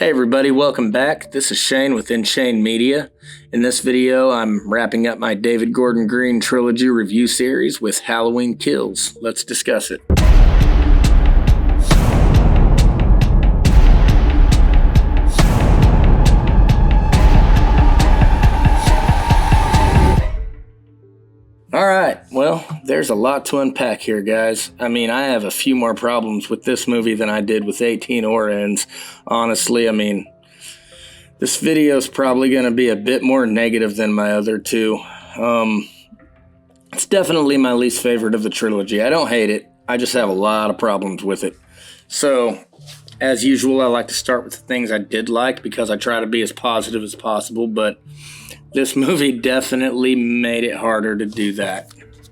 Hey everybody, welcome back. This is Shane with Shane Media. In this video, I'm wrapping up my David Gordon Green trilogy review series with Halloween Kills. Let's discuss it. Alright, well, there's a lot to unpack here, guys. I have a few more problems with this movie than I did with 18 or Ends. Honestly, this video is probably going to be a bit more negative than my other two. It's definitely my least favorite of the trilogy. I don't hate it, I just have a lot of problems with it. So, as usual, I like to start with the things I did like because I try to be as positive as possible, but this movie definitely made it harder to do that.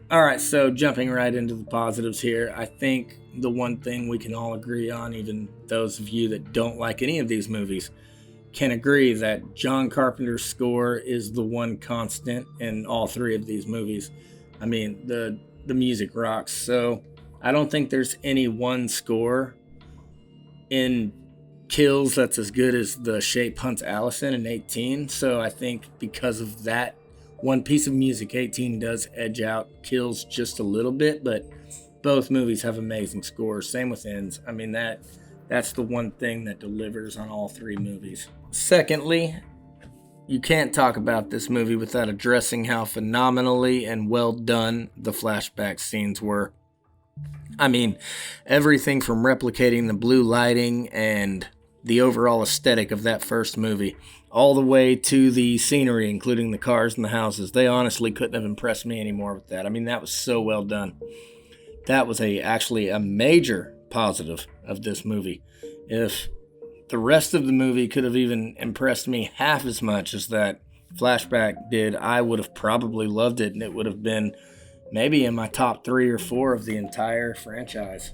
Alright, so jumping right into the positives here, I think the one thing we can all agree on, even those of you that don't like any of these movies, can agree that John Carpenter's score is the one constant in all three of these movies. The music rocks, so I don't think there's any one score in Kills that's as good as the Shape Hunts Allison in 18, so I think because of that one piece of music, 18 does edge out Kills just a little bit, but both movies have amazing scores. Same with Ends. That's the one thing that delivers on all three movies. Secondly, you can't talk about this movie without addressing how phenomenally and well done the flashback scenes were. Everything from replicating the blue lighting and the overall aesthetic of that first movie, all the way to the scenery, including the cars and the houses. They honestly couldn't have impressed me anymore with that. That was so well done. That was actually a major positive of this movie. If the rest of the movie could have even impressed me half as much as that flashback did, I would have probably loved it, and it would have been maybe in my top 3 or 4 of the entire franchise.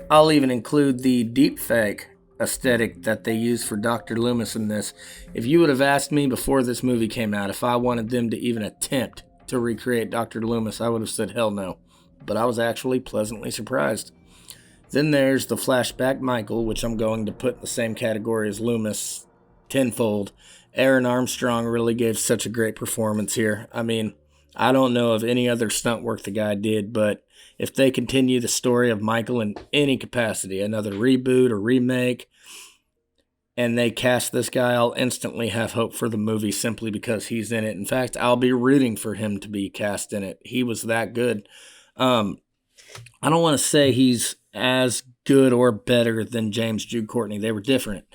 I'll even include the deepfake aesthetic that they used for Dr. Loomis in this. If you would have asked me before this movie came out if I wanted them to even attempt to recreate Dr. Loomis, I would have said hell no. But I was actually pleasantly surprised. Then there's the flashback Michael, which I'm going to put in the same category as Loomis tenfold. Aaron Armstrong really gave such a great performance here. I don't know of any other stunt work the guy did, but if they continue the story of Michael in any capacity, another reboot or remake, and they cast this guy, I'll instantly have hope for the movie simply because he's in it. In fact, I'll be rooting for him to be cast in it. He was that good. I don't want to say he's as good or better than James Jude Courtney. They were different.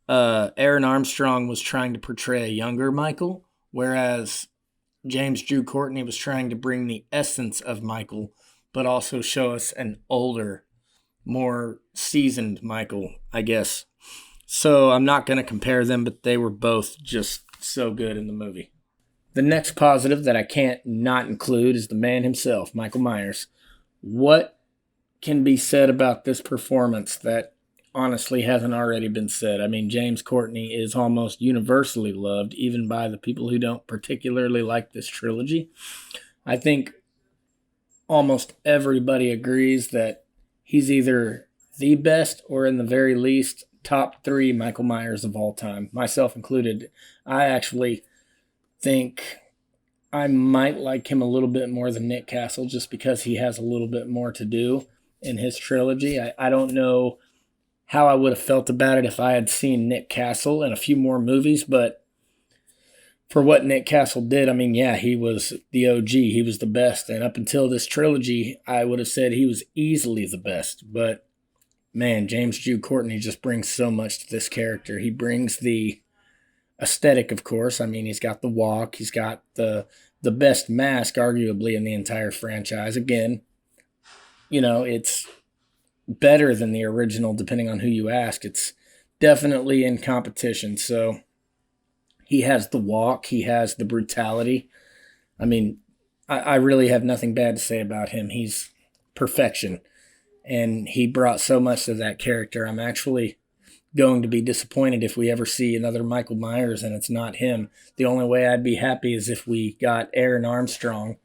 Aaron Armstrong was trying to portray a younger Michael, whereas James Jude Courtney was trying to bring the essence of Michael, but also show us an older, more seasoned Michael, I guess. So I'm not going to compare them, but they were both just so good in the movie. The next positive that I can't not include is the man himself, Michael Myers. What can be said about this performance that honestly hasn't already been said? James Courtney is almost universally loved, even by the people who don't particularly like this trilogy. I think almost everybody agrees that he's either the best or, in the very least, top 3 Michael Myers of all time, myself included. I actually think I might like him a little bit more than Nick Castle just because he has a little bit more to do in his trilogy. I don't know how I would have felt about it if I had seen Nick Castle in a few more movies, but for what Nick Castle did, he was the OG. He was the best, and up until this trilogy, I would have said he was easily the best. But, man, James Jude Courtney just brings so much to this character. He brings the aesthetic, of course. He's got the walk. He's got the best mask, arguably, in the entire franchise. Again, it's better than the original, depending on who you ask. It's definitely in competition. So he has the walk. He has the brutality. I really have nothing bad to say about him. He's perfection. And he brought so much to that character. I'm actually going to be disappointed if we ever see another Michael Myers and it's not him. The only way I'd be happy is if we got Aaron Armstrong,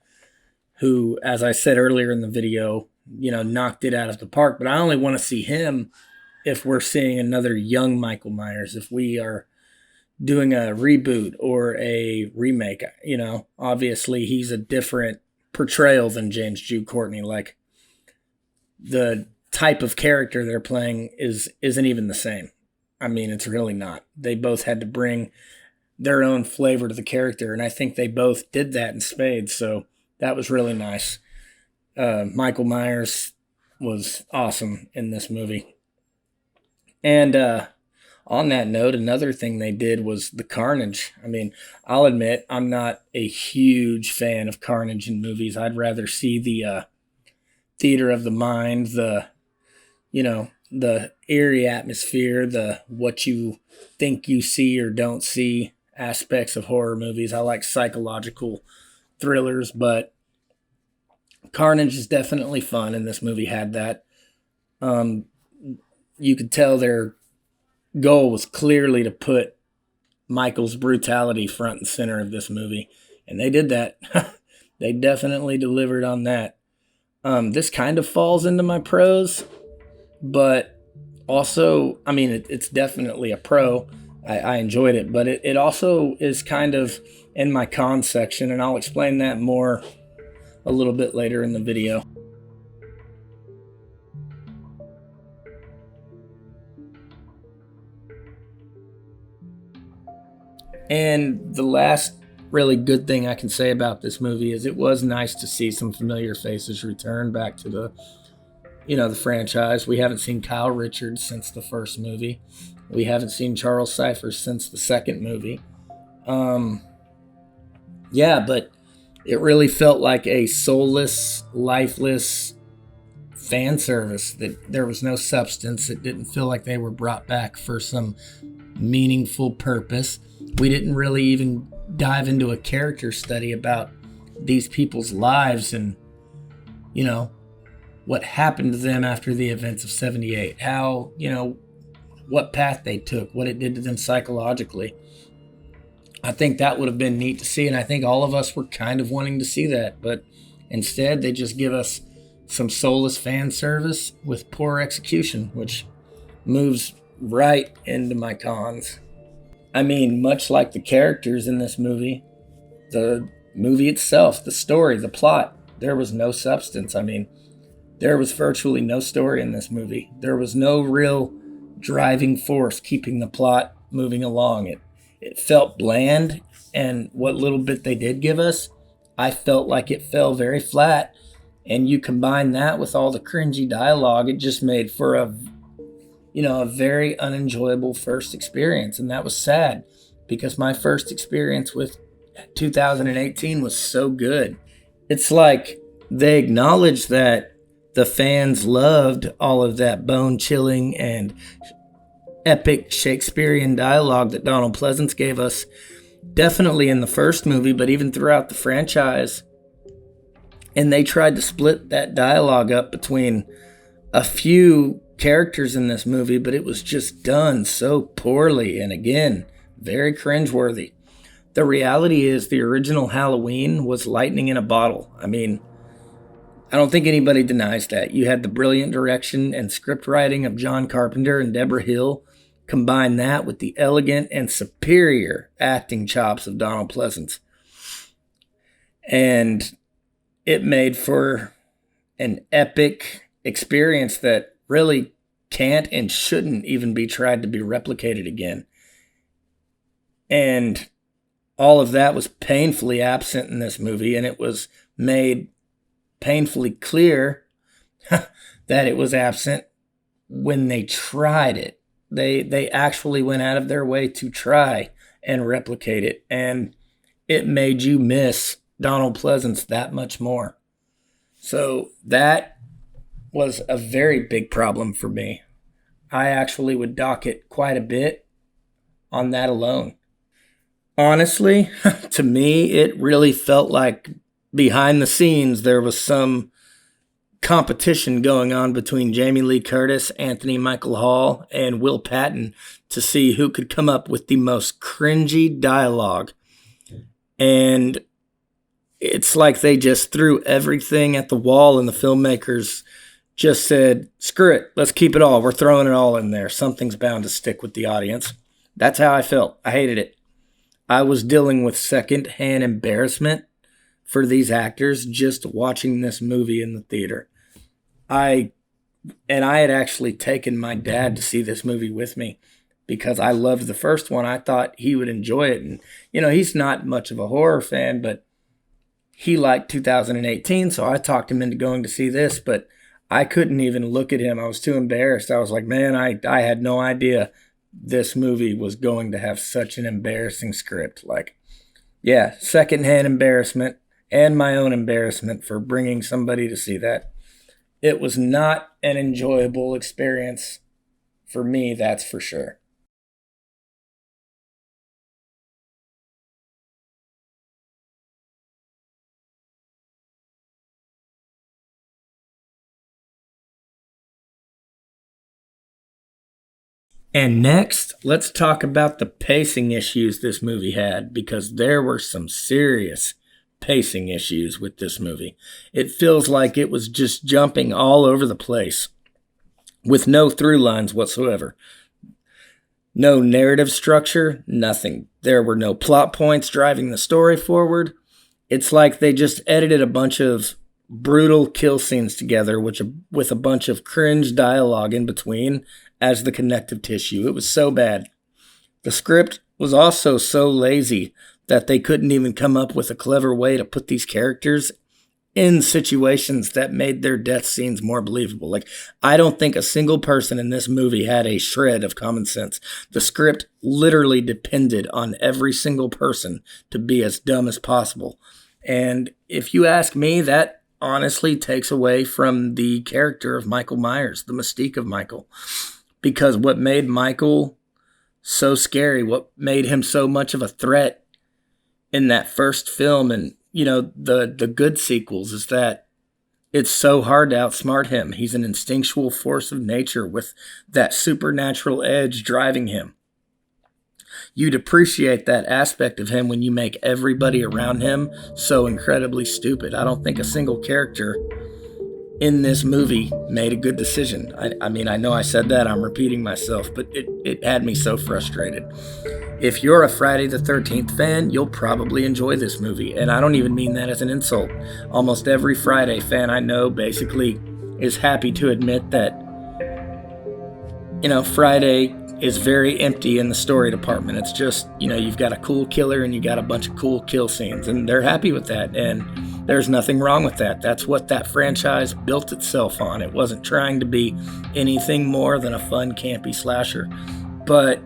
who, as I said earlier in the video, knocked it out of the park. But I only want to see him if we're seeing another young Michael Myers, if we are doing a reboot or a remake. Obviously he's a different portrayal than James Jude Courtney. Like, the type of character they're playing isn't even the same. I mean, it's really not. They both had to bring their own flavor to the character, and I think they both did that in spades. So that was really nice. Michael Myers was awesome in this movie. And on that note, another thing they did was the carnage. I mean, I'll admit I'm not a huge fan of carnage in movies. I'd rather see the theater of the mind, the eerie atmosphere, the what you think you see or don't see aspects of horror movies. I like psychological thrillers, but carnage is definitely fun, and this movie had that. You could tell their goal was clearly to put Michael's brutality front and center of this movie, and they did that. They definitely delivered on that. This kind of falls into my pros, but also, I mean, it's definitely a pro. I enjoyed it, but it also is kind of in my cons section, and I'll explain that more a little bit later in the video. And the last really good thing I can say about this movie is it was nice to see some familiar faces return back to the franchise. We haven't seen Kyle Richards since the first movie. We haven't seen Charles Cyphers since the second movie. But it really felt like a soulless, lifeless fan service, that there was no substance. It didn't feel like they were brought back for some meaningful purpose. We didn't really even dive into a character study about these people's lives and, what happened to them after the events of 78, how, what path they took, what it did to them psychologically. I think that would have been neat to see, and I think all of us were kind of wanting to see that, but instead they just give us some soulless fan service with poor execution, which moves right into my cons. I mean, much like the characters in this movie, the movie itself, the story, the plot, there was no substance. I mean, there was virtually no story in this movie. There was no real driving force keeping the plot moving along. It felt bland, and what little bit they did give us, I felt like it fell very flat. And you combine that with all the cringy dialogue, it just made for a very unenjoyable first experience. And that was sad, because my first experience with 2018 was so good. It's like they acknowledged that the fans loved all of that bone-chilling and epic Shakespearean dialogue that Donald Pleasance gave us, definitely in the first movie, but even throughout the franchise. And they tried to split that dialogue up between a few characters in this movie, but it was just done so poorly, and again, very cringeworthy. The reality is the original Halloween was lightning in a bottle. I mean, I don't think anybody denies that. You had the brilliant direction and script writing of John Carpenter and Deborah Hill. Combine that with the elegant and superior acting chops of Donald Pleasance, and it made for an epic experience that really can't and shouldn't even be tried to be replicated again. And all of that was painfully absent in this movie, and it was made painfully clear that it was absent when they tried it. They actually went out of their way to try and replicate it, and it made you miss Donald Pleasance that much more. So that was a very big problem for me. I actually would dock it quite a bit on that alone. Honestly, to me, it really felt like behind the scenes there was some competition going on between Jamie Lee Curtis, Anthony Michael Hall, and Will Patton to see who could come up with the most cringy dialogue. And it's like they just threw everything at the wall, and the filmmakers just said, screw it, let's keep it all. We're throwing it all in there. Something's bound to stick with the audience. That's how I felt. I hated it. I was dealing with secondhand embarrassment for these actors just watching this movie in the theater. I had actually taken my dad to see this movie with me because I loved the first one. I thought he would enjoy it. And, he's not much of a horror fan, but he liked 2018, so I talked him into going to see this, but I couldn't even look at him. I was too embarrassed. I was like, man, I had no idea this movie was going to have such an embarrassing script. Like, yeah, secondhand embarrassment and my own embarrassment for bringing somebody to see that. It was not an enjoyable experience for me, that's for sure. And next, let's talk about the pacing issues this movie had, because there were some serious pacing issues with this movie. It feels like it was just jumping all over the place with no through lines whatsoever. No narrative structure, nothing. There were no plot points driving the story forward. It's like they just edited a bunch of brutal kill scenes together with a bunch of cringe dialogue in between as the connective tissue. It was so bad. The script was also so lazy that they couldn't even come up with a clever way to put these characters in situations that made their death scenes more believable. Like, I don't think a single person in this movie had a shred of common sense. The script literally depended on every single person to be as dumb as possible. And if you ask me, that honestly takes away from the character of Michael Myers, the mystique of Michael. Because what made Michael so scary, what made him so much of a threat in that first film and, the good sequels, is that it's so hard to outsmart him. He's an instinctual force of nature with that supernatural edge driving him. You'd appreciate that aspect of him when you make everybody around him so incredibly stupid. I don't think a single character in this movie made a good decision. I mean, I know I said that, I'm repeating myself, but it had me so frustrated. If you're a Friday the 13th fan, you'll probably enjoy this movie, and I don't even mean that as an insult. Almost every Friday fan I know basically is happy to admit that, Friday is very empty in the story department. It's just, you've got a cool killer and you got a bunch of cool kill scenes, and they're happy with that, and there's nothing wrong with that. That's what that franchise built itself on. It wasn't trying to be anything more than a fun, campy slasher. But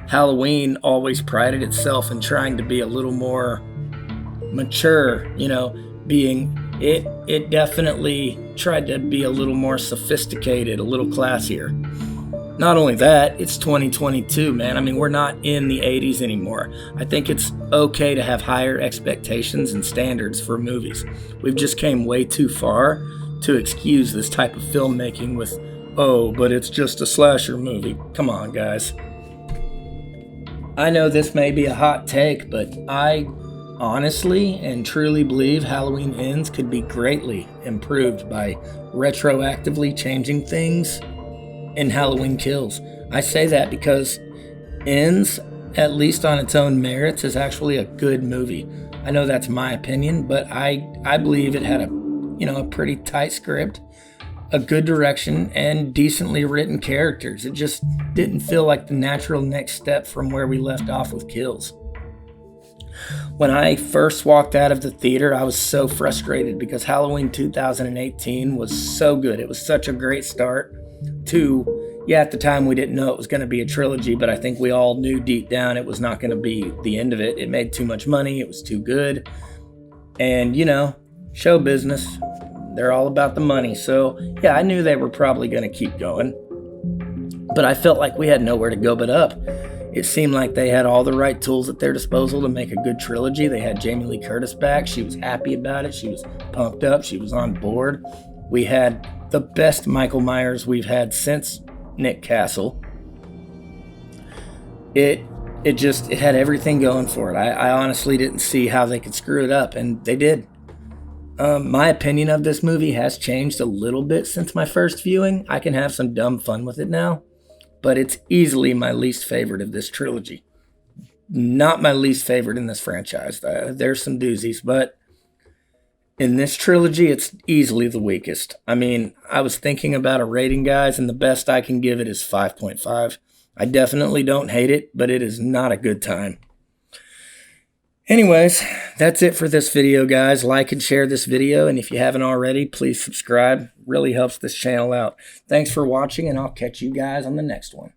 Halloween always prided itself in trying to be a little more mature, it definitely tried to be a little more sophisticated, a little classier. Not only that, it's 2022, man. I mean, we're not in the 80s anymore. I think it's okay to have higher expectations and standards for movies. We've just came way too far to excuse this type of filmmaking with, oh, but it's just a slasher movie. Come on, guys. I know this may be a hot take, but I honestly and truly believe Halloween Ends could be greatly improved by retroactively changing things in Halloween Kills. I say that because Ends, at least on its own merits, is actually a good movie. I know that's my opinion, but I believe it had a pretty tight script, a good direction, and decently written characters. It just didn't feel like the natural next step from where we left off with Kills. When I first walked out of the theater, I was so frustrated because Halloween 2018 was so good. It was such a great start to, at the time we didn't know it was going to be a trilogy, but I think we all knew deep down it was not going to be the end of it. It made too much money. It was too good. And, show business, they're all about the money. So, I knew they were probably going to keep going. But I felt like we had nowhere to go but up. It seemed like they had all the right tools at their disposal to make a good trilogy. They had Jamie Lee Curtis back. She was happy about it. She was pumped up. She was on board. We had the best Michael Myers we've had since Nick Castle. It had everything going for it. I honestly didn't see how they could screw it up, and they did. My opinion of this movie has changed a little bit since my first viewing. I can have some dumb fun with it now, but it's easily my least favorite of this trilogy. Not my least favorite in this franchise. There's some doozies, but in this trilogy, it's easily the weakest. I mean, I was thinking about a rating, guys, and the best I can give it is 5.5. I definitely don't hate it, but it is not a good time. Anyways, that's it for this video, guys. Like and share this video, and if you haven't already, please subscribe. Really helps this channel out. Thanks for watching, and I'll catch you guys on the next one.